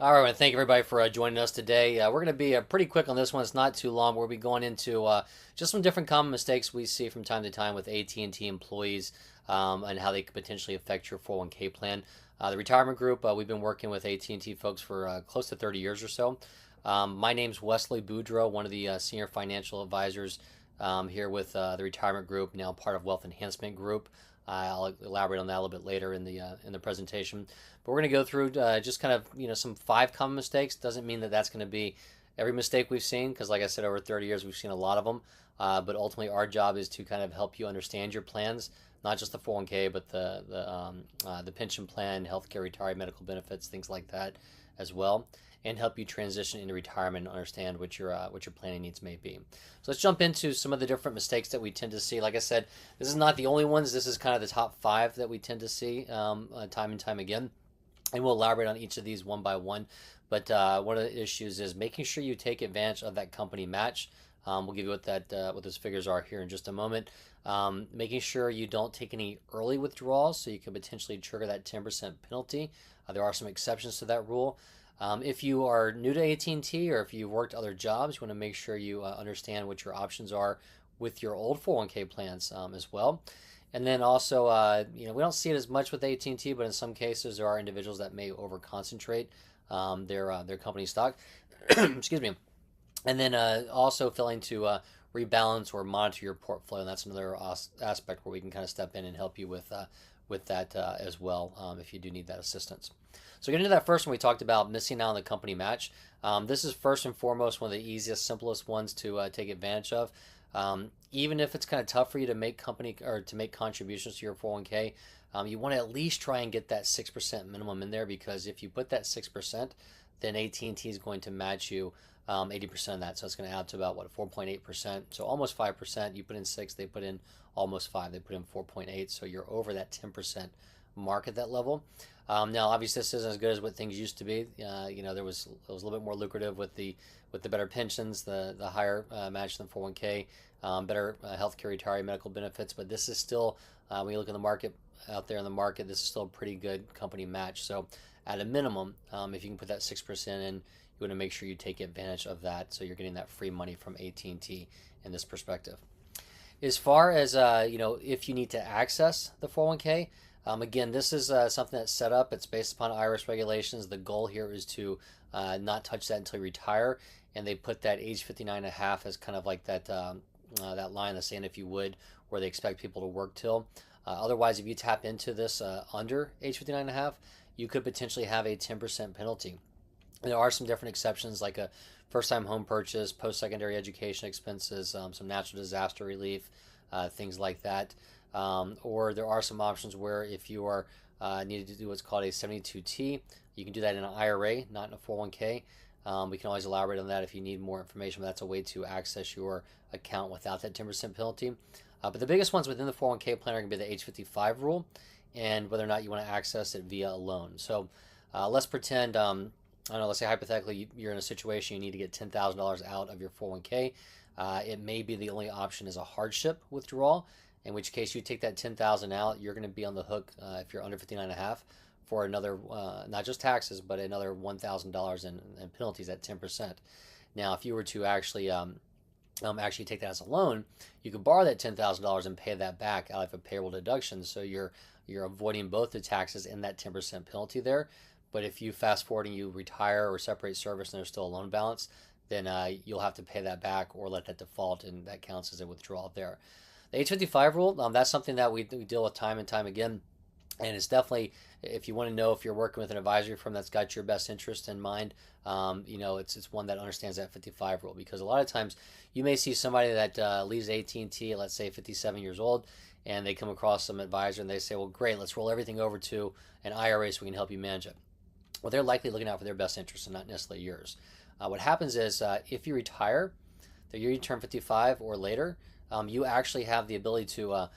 All right, well, thank you everybody for joining us today. We're going to be pretty quick on this one. It's not too long. We'll be going into just some different common mistakes we see from time to time with AT&T employees and how they could potentially affect your 401k plan. The retirement group, we've been working with AT&T folks for close to 30 years or so. My name's Wesley Boudreau, one of the senior financial advisors here with the retirement group, now part of Wealth Enhancement Group. I'll elaborate on that a little bit later in the presentation. But we're going to go through just kind of some 5 common mistakes. Doesn't mean that that's going to be every mistake we've seen, because like I said, over 30 years we've seen a lot of them. But ultimately, our job is to kind of help you understand your plans, not just the 401k, but the pension plan, healthcare, retirement, medical benefits, things like that as well, and help you transition into retirement and understand what your planning needs may be. So let's jump into some of the different mistakes that we tend to see. Like I said, this is not the only ones. This is kind of the top 5 that we tend to see time and time again. And we'll elaborate on each of these one by one. But one of the issues is making sure you take advantage of that company match. We'll give you what those figures are here in just a moment. Making sure you don't take any early withdrawals, so you can potentially trigger that 10% penalty. There are some exceptions to that rule. If you are new to AT&T or if you've worked other jobs, you want to make sure you understand what your options are with your old 401k plans as well. And then also, we don't see it as much with AT&T, but in some cases there are individuals that may over-concentrate their company stock. Excuse me. And then also failing to rebalance or monitor your portfolio. And that's another aspect where we can kind of step in and help you with that as well if you do need that assistance. So getting into that first one, we talked about missing out on the company match. This is first and foremost one of the easiest, simplest ones to take advantage of. Even if it's kind of tough for you to make contributions to your 401k, you want to at least try and get that 6% minimum in there, because if you put that 6%, then AT&T is going to match you 80% of that. So it's going to add to about 4.8%. So almost 5%. You put in 6, they put in almost 5. They put in 4.8. So you're over that 10% mark at that level. Now, obviously, this isn't as good as what things used to be. It was a little bit more lucrative with the better pensions, the higher match than 401k, better healthcare, retirement, medical benefits. But this is still, when you look at the market out there in the market, this is still a pretty good company match. So at a minimum, if you can put that 6% in, you want to make sure you take advantage of that, so you're getting that free money from AT&T in this perspective. As far as if you need to access the 401k, again, this is something that's set up. It's based upon IRS regulations. The goal here is to not touch that until you retire, and they put that age 59 and a half as kind of like that line that's saying if you would, where they expect people to work till. Otherwise, if you tap into this under age 59 and a half, you could potentially have a 10% penalty. There are some different exceptions, like a first-time home purchase, post-secondary education expenses, some natural disaster relief, things like that. Or there are some options where if you are needed to do what's called a 72T, you can do that in an IRA, not in a 401k. We can always elaborate on that if you need more information, but that's a way to access your account without that 10% penalty. But the biggest ones within the 401k plan are going to be the age 55 rule, and whether or not you want to access it via a loan. So let's pretend, I don't know, let's say hypothetically you're in a situation you need to get $10,000 out of your 401k. It may be the only option is a hardship withdrawal, in which case you take that $10,000 out, you're going to be on the hook if you're under 59 and a half for another, not just taxes, but another $1,000 in penalties at 10%. Now, if you were to actually take that as a loan, you could borrow that $10,000 and pay that back out of a payroll deduction. So you're avoiding both the taxes and that 10% penalty there. But if you fast forward and you retire or separate service and there's still a loan balance, then you'll have to pay that back or let that default, and that counts as a withdrawal there. The age 55 rule, that's something that we deal with time and time again. And it's definitely, if you want to know if you're working with an advisory firm that's got your best interest in mind, it's one that understands that 55 rule. Because a lot of times you may see somebody that leaves AT&T, let's say 57 years old, and they come across some advisor and they say, well, great, let's roll everything over to an IRA so we can help you manage it. Well, they're likely looking out for their best interest and not necessarily yours. What happens is if you retire, the year you turn 55 or later, you actually have the ability to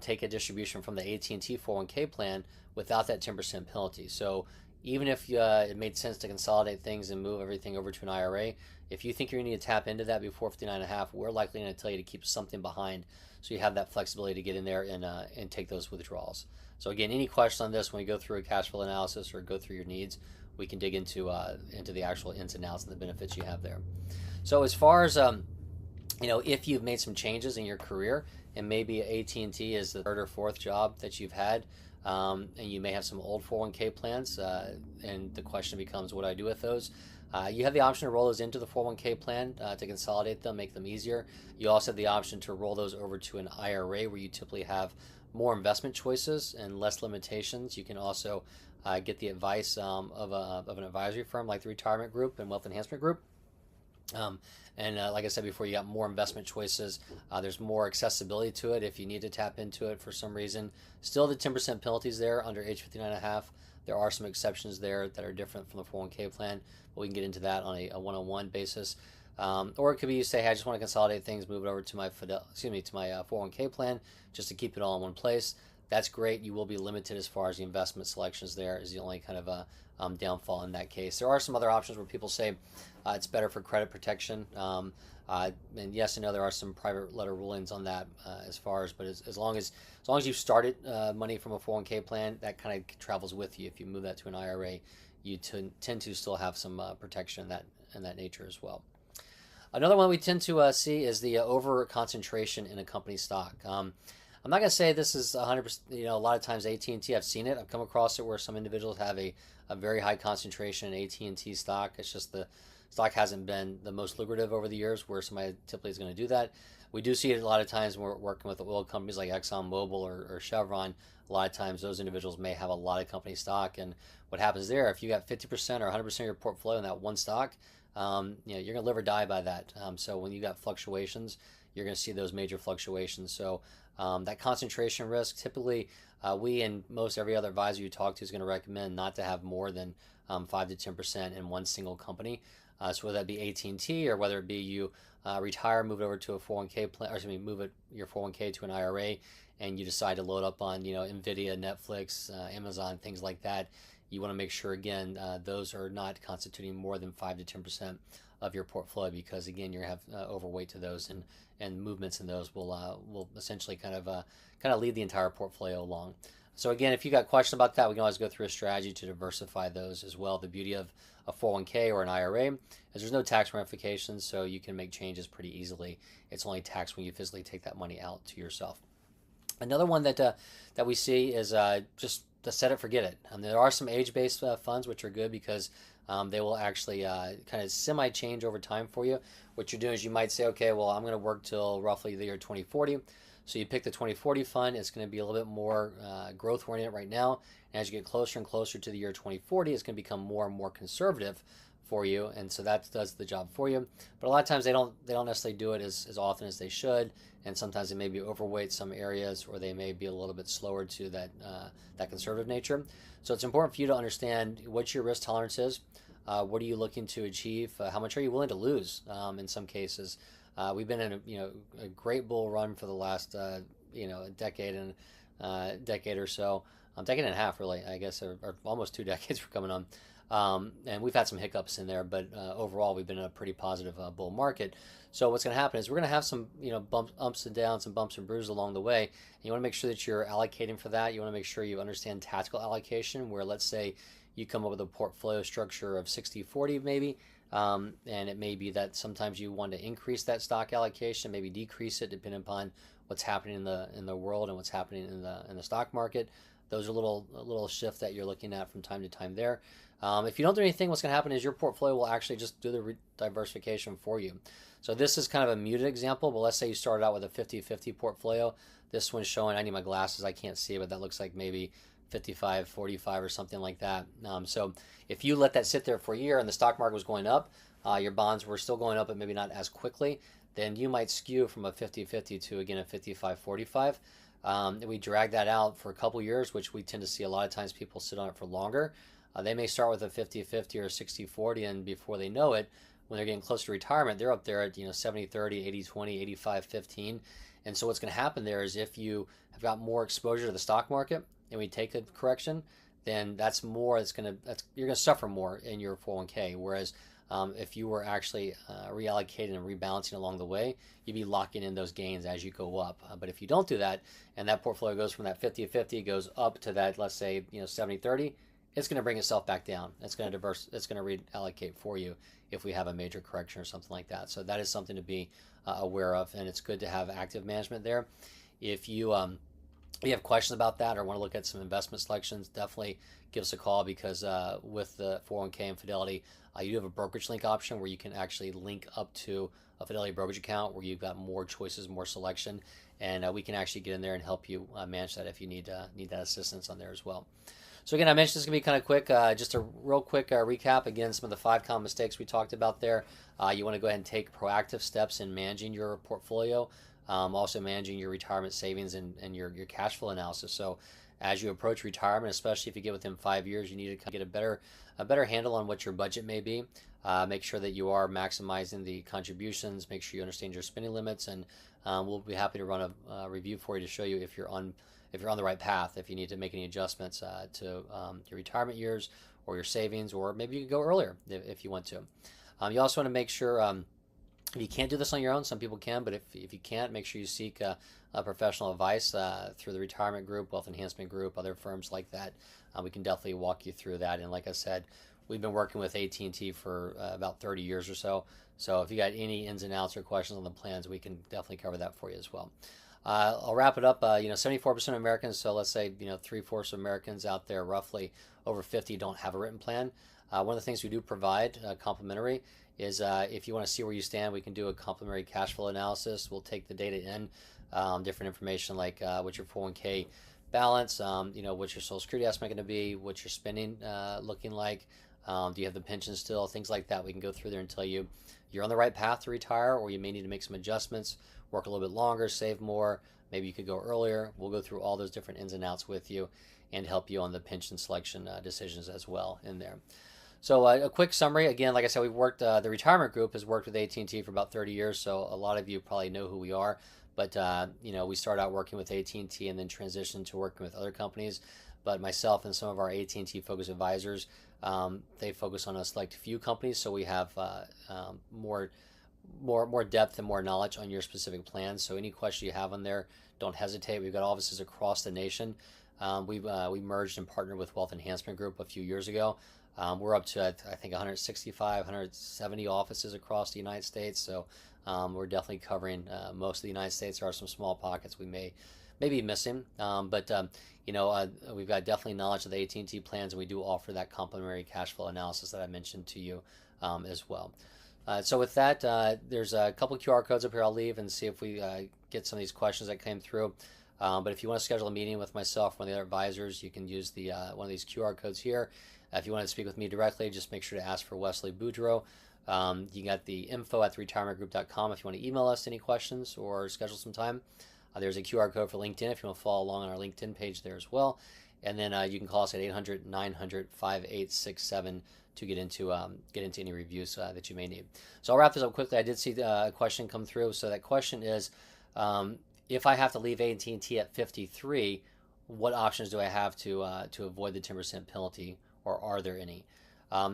take a distribution from the AT&T 401k plan without that 10% penalty. So even if it made sense to consolidate things and move everything over to an IRA, if you think you're going to need to tap into that before 59 and a half, we're likely going to tell you to keep something behind so you have that flexibility to get in there and take those withdrawals. So again, any questions on this when we go through a cash flow analysis or go through your needs, we can dig into the actual ins and outs and the benefits you have there. So as far as if you've made some changes in your career, and maybe AT&T is the third or fourth job that you've had, and you may have some old 401k plans, and the question becomes, what do I do with those? You have the option to roll those into the 401k plan to consolidate them, make them easier. You also have the option to roll those over to an IRA where you typically have more investment choices and less limitations. You can also get the advice of an advisory firm like the Retirement Group and Wealth Enhancement Group. Like I said before, you got more investment choices. There's more accessibility to it if you need to tap into it for some reason. Still the 10% penalties there under age 59 and a half. There are some exceptions there that are different from the 401k plan, but we can get into that on a one-on-one basis. Or it could be you say, hey, I just want to consolidate things, move it over to my 401k plan just to keep it all in one place. That's great. You will be limited as far as the investment selections. There is the only kind of downfall in that case. There are some other options where people say it's better for credit protection. And yes and no, there are some private letter rulings on that but as long as you've started money from a 401k plan, that kind of travels with you. If you move that to an IRA, you tend to still have some protection in that nature as well. Another one we tend to see is the over concentration in a company stock. I'm not going to say this is 100%. A lot of times AT&T, I've seen it. I've come across it where some individuals have a very high concentration in AT&T stock. It's just the stock hasn't been the most lucrative over the years where somebody typically is going to do that. We do see it a lot of times when we're working with oil companies like ExxonMobil or Chevron. A lot of times those individuals may have a lot of company stock. And what happens there, if you got 50% or 100% of your portfolio in that one stock, you're going to live or die by that. So when you got fluctuations, you're going to see those major fluctuations. So that concentration risk, typically we and most every other advisor you talk to is going to recommend not to have more than 5 to 10% in one single company. So whether that be AT&T or whether it be you retire, move it over to a 401k plan, or move your 401k to an IRA, and you decide to load up on Nvidia, Netflix, Amazon, things like that. You want to make sure again those are not constituting more than 5 to 10% of your portfolio, because again you're going to have overweight to those, and movements in those will essentially kind of lead the entire portfolio along. So again, if you got questions about that, we can always go through a strategy to diversify those as well. The beauty of a 401k or an IRA is there's no tax ramifications, so you can make changes pretty easily. It's only taxed when you physically take that money out to yourself. Another one that we see is just to set it, forget it. There are some age-based funds which are good because they will actually kind of semi-change over time for you. What you're doing is you might say, okay, well, I'm going to work till roughly the year 2040. So you pick the 2040 fund. It's going to be a little bit more growth-oriented right now. And as you get closer and closer to the year 2040, it's going to become more and more conservative for you. And so that does the job for you. But a lot of times they don't necessarily do it as often as they should. And sometimes they may be overweight some areas, or they may be a little bit slower to that conservative nature. So it's important for you to understand what your risk tolerance is. What are you looking to achieve? How much are you willing to lose? In some cases, we've been in a great bull run for the last a decade or so, decade and a half really, I guess, or almost 2 decades we're coming on. And we've had some hiccups in there, but overall we've been in a pretty positive bull market. So what's going to happen is we're going to have some ups and downs and bumps and bruises along the way. And you want to make sure that you're allocating for that. You want to make sure you understand tactical allocation, where let's say you come up with a portfolio structure of 60-40 maybe, and it may be that sometimes you want to increase that stock allocation, maybe decrease it depending upon what's happening in the world and what's happening in the stock market. Those are little shift that you're looking at from time to time there. If you don't do anything, what's going to happen is your portfolio will actually just do the diversification for you. So this is kind of a muted example, but let's say you started out with a 50-50 portfolio. This one's showing, I need my glasses, I can't see, but that looks like maybe 55-45 or something like that. So if you let that sit there for a year and the stock market was going up, your bonds were still going up, but maybe not as quickly, then you might skew from a 50-50 to, again, a 55-45. We drag that out for a couple years, which we tend to see a lot of times people sit on it for longer. They may start with a 50-50 or 60-40, and before they know it, when they're getting close to retirement, they're up there at 70-30, 80-20, 85-15. And so what's going to happen there is if you have got more exposure to the stock market and we take a correction, then that's more. You're going to suffer more in your 401k. Whereas if you were actually reallocating and rebalancing along the way, you'd be locking in those gains as you go up. But if you don't do that, and that portfolio goes from that 50-50 goes up to that, let's say 70-30, it's going to bring itself back down. It's going to it's going to reallocate for you if we have a major correction or something like that. So that is something to be aware of, and it's good to have active management there. If you have questions about that or want to look at some investment selections, definitely give us a call, because with the 401k and Fidelity, you do have a brokerage link option where you can actually link up to a Fidelity brokerage account where you've got more choices, more selection, and we can actually get in there and help you manage that if you need that assistance on there as well. So again, I mentioned this is going to be kind of quick. Just a real quick recap. Again, some of the 5 common mistakes we talked about there. You want to go ahead and take proactive steps in managing your portfolio, also managing your retirement savings and your cash flow analysis. So as you approach retirement, especially if you get within 5 years, you need to get a better handle on what your budget may be. Make sure that you are maximizing the contributions. Make sure you understand your spending limits, and we'll be happy to run a review for you to show you if you're on the right path, if you need to make any adjustments to your retirement years or your savings, or maybe you can go earlier if you want to. You also want to make sure, if you can't do this on your own, some people can, but if you can't, make sure you seek a professional advice through the retirement group, wealth enhancement group, other firms like that. We can definitely walk you through that. And like I said, we've been working with AT&T for about 30 years or so. So if you got any ins and outs or questions on the plans, we can definitely cover that for you as well. I'll wrap it up. 74% of Americans, so let's say 3/4 of Americans out there, roughly over 50, don't have a written plan. One of the things we do provide, complimentary, is if you want to see where you stand, we can do a complimentary cash flow analysis. We'll take the data in, different information like what's your 401k balance, what's your Social Security estimate going to be, what's your spending looking like, do you have the pension still, things like that. We can go through there and tell you you're on the right path to retire, or you may need to make some adjustments, work a little bit longer, save more, maybe you could go earlier. We'll go through all those different ins and outs with you and help you on the pension selection decisions as well in there. So a quick summary. Again, like I said, we've worked, the retirement group has worked with AT&T for about 30 years, so a lot of you probably know who we are. But, we started out working with AT&T and then transitioned to working with other companies. But myself and some of our AT&T focused advisors, they focus on a select few companies, so we have more depth and more knowledge on your specific plans. So any question you have on there, don't hesitate. We've got offices across the nation. We merged and partnered with Wealth Enhancement Group a few years ago. We're up to, I think, 165, 170 offices across the United States. So we're definitely covering most of the United States. There are some small pockets we may be missing, but we've got definitely knowledge of the AT&T plans, and we do offer that complimentary cash flow analysis that I mentioned to you as well. So with that, there's a couple QR codes up here I'll leave and see if we get some of these questions that came through. But if you want to schedule a meeting with myself, one of the other advisors, you can use the one of these QR codes here. If you want to speak with me directly, just make sure to ask for Wesley Boudreau. You got the info@retirementgroup.com if you want to email us any questions or schedule some time. There's a QR code for LinkedIn if you want to follow along on our LinkedIn page there as well. And then you can call us at 800-900-5867 to get into any reviews that you may need. So I'll wrap this up quickly. I did see a question come through. So that question is, if I have to leave AT&T at 53, what options do I have to avoid the 10% penalty, or are there any?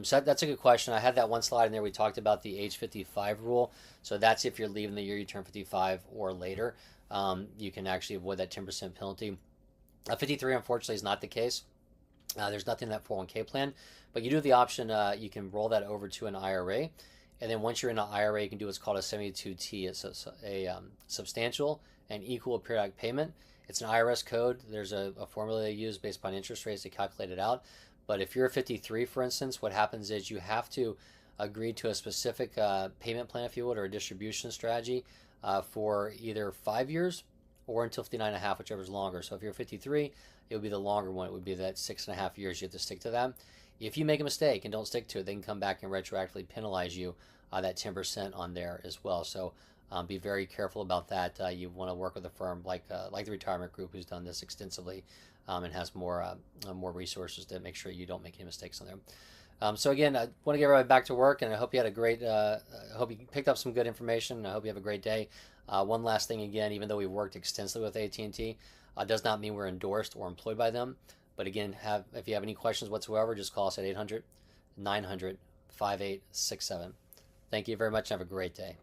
So that's a good question. I had that one slide in there. We talked about the age 55 rule. So that's if you're leaving the year you turn 55 or later. You can actually avoid that 10% penalty. 53, unfortunately, is not the case. There's nothing in that 401k plan, but you do have the option. You can roll that over to an IRA, and then once you're in an IRA, you can do what's called a 72T. It's a substantial and equal periodic payment. It's an IRS code. There's a formula they use based upon interest rates to calculate it out. But if you're 53, for instance, what happens is you have to agree to a specific payment plan, if you would, or a distribution strategy for either 5 years or until 59 and a half, whichever is longer. So if you're 53, it would be the longer one. It would be that 6.5 years. You have to stick to that. If you make a mistake and don't stick to it, they can come back and retroactively penalize you that 10% on there as well. So be very careful about that. You want to work with a firm like the Retirement Group, who's done this extensively and has more resources to make sure you don't make any mistakes on there. So again, I want to get everybody back to work, and I hope you had a great, I hope you picked up some good information. I hope you have a great day. One last thing again, even though we've worked extensively with AT&T, does not mean we're endorsed or employed by them. But again, if you have any questions whatsoever, just call us at 800-900-5867. Thank you very much and have a great day.